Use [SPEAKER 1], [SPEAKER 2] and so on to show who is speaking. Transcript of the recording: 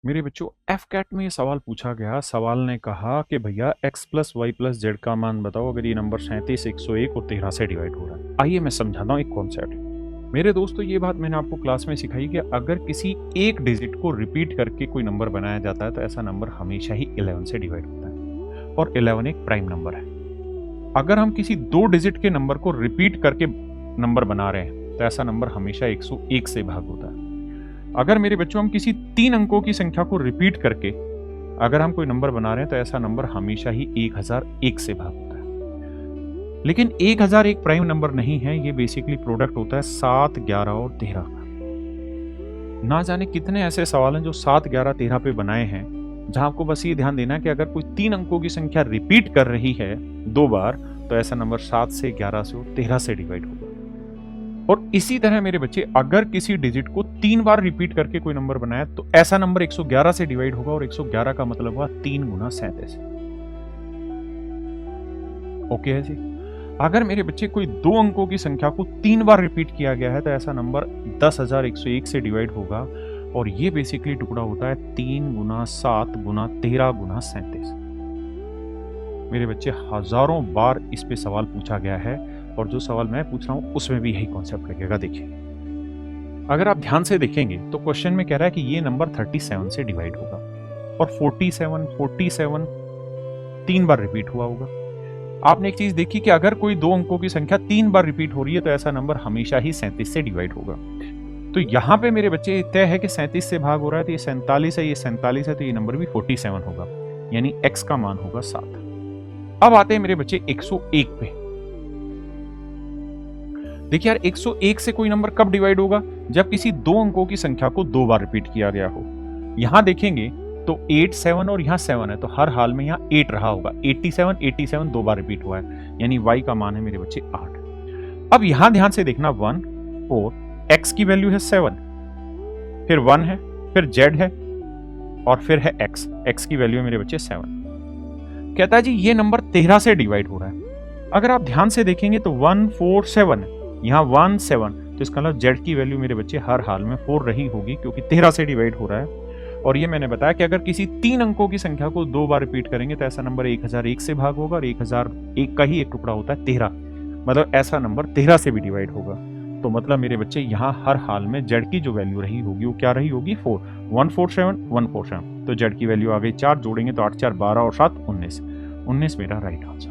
[SPEAKER 1] मेरे बच्चों F cat में ये सवाल पूछा गया। सवाल ने कहा कि भैया x plus Y plus Z का मान बताओ अगर ये नंबर 37, 101 और 13 से डिवाइड हो रहा है। आइए मैं समझाता हूँ एक कॉन्सेप्ट। मेरे दोस्तों ये बात मैंने आपको क्लास में सिखाई कि अगर किसी एक डिजिट को रिपीट करके कोई नंबर बनाया जाता है तो ऐसा नंबर हमेशा ही 11 से डिवाइड होता है और 11 एक प्राइम नंबर है। अगर हम किसी दो डिजिट के नंबर को रिपीट करके नंबर बना रहे हैं तो ऐसा नंबर हमेशा 101 से भाग होता है। अगर मेरे बच्चों हम किसी 3 अंकों की संख्या को रिपीट करके अगर हम कोई नंबर बना रहे हैं तो ऐसा नंबर हमेशा ही 1001 से भाग होता है। लेकिन 1001 प्राइम नंबर नहीं है, ये बेसिकली प्रोडक्ट होता है 7, 11 और 13 का। ना जाने कितने ऐसे सवाल हैं जो 7, 11, 13 पे बनाए हैं, जहां आपको बस ये ध्यान देना है कि अगर कोई 3 अंकों की संख्या रिपीट कर रही है 2 बार तो ऐसा नंबर 7 से, 11 से और 13 से डिवाइड होगा। और इसी तरह मेरे बच्चे अगर किसी डिजिट को 3 बार रिपीट करके कोई नंबर बनाया तो ऐसा नंबर 111 से डिवाइड होगा और 111 का मतलब हुआ 3 गुना 37। ओके है जी। अगर मेरे बच्चे कोई 2 अंकों की संख्या को 3 बार रिपीट किया गया है तो ऐसा नंबर 10,101 से डिवाइड होगा और ये बेसिकली टुकड़ा होता है 3 गुना 7 गुना 13 गुना 37। मेरे बच्चे हजारों बार इस पे सवाल पूछा गया है और जो सवाल मैं पूछ रहा हूं उसमें भी यही कॉन्सेप्ट लगेगा। देखिए अगर आप ध्यान से देखेंगे तो क्वेश्चन में कह रहा है कि ये नंबर 37 से डिवाइड होगा और 47 3 बार रिपीट हुआ होगा। आपने एक चीज देखी कि अगर कोई 2 अंकों की संख्या 3 बार रिपीट हो रही है तो ऐसा नंबर हमेशा ही 37 से डिवाइड होगा। तो यहां पे मेरे बच्चे तय है कि 37 से भाग हो रहा है तो ये 47 है, ये 47 है, तो ये नंबर भी 47 होगा, यानी x का मान होगा 7। अब आते हैं मेरे बच्चे 101 पे। देखिए यार 101 से कोई नंबर कब डिवाइड होगा? जब किसी 2 अंकों की संख्या को 2 बार रिपीट किया गया हो। यहां देखेंगे तो 8, 7 और यहां 7 है तो हर हाल में यहां 8 रहा होगा। 87 2 बार रिपीट हुआ है, यानी y का मान है मेरे बच्चे 8। अब यहां ध्यान से देखना 1 और x की वैल्यू है 7, फिर 1 है, फिर z है और फिर है x की वैल्यू है मेरे बच्चे 7। कहता है जी ये नंबर 13 से डिवाइड हो रहा है। अगर आप ध्यान से देखेंगे तो 1, 4, 7 यहाँ 1, 7 तो इसका मतलब z की वैल्यू मेरे बच्चे हर हाल में 4 रही होगी क्योंकि 13 से डिवाइड हो रहा है। और ये मैंने बताया कि अगर किसी 3 अंकों की संख्या को 2 बार रिपीट करेंगे तो ऐसा नंबर 1001 से भाग होगा और 1001 का ही एक टुकड़ा होता है 13, मतलब ऐसा नंबर 13 से भी डिवाइड होगा। तो मतलब मेरे बच्चे यहाँ हर हाल में z की जो वैल्यू रही होगी वो क्या रही होगी? 4, 147 147। तो z की वैल्यू आ गई 4, जोड़ेंगे तो 8, 4, 12 और 7, 19 मेरा राइट आंसर।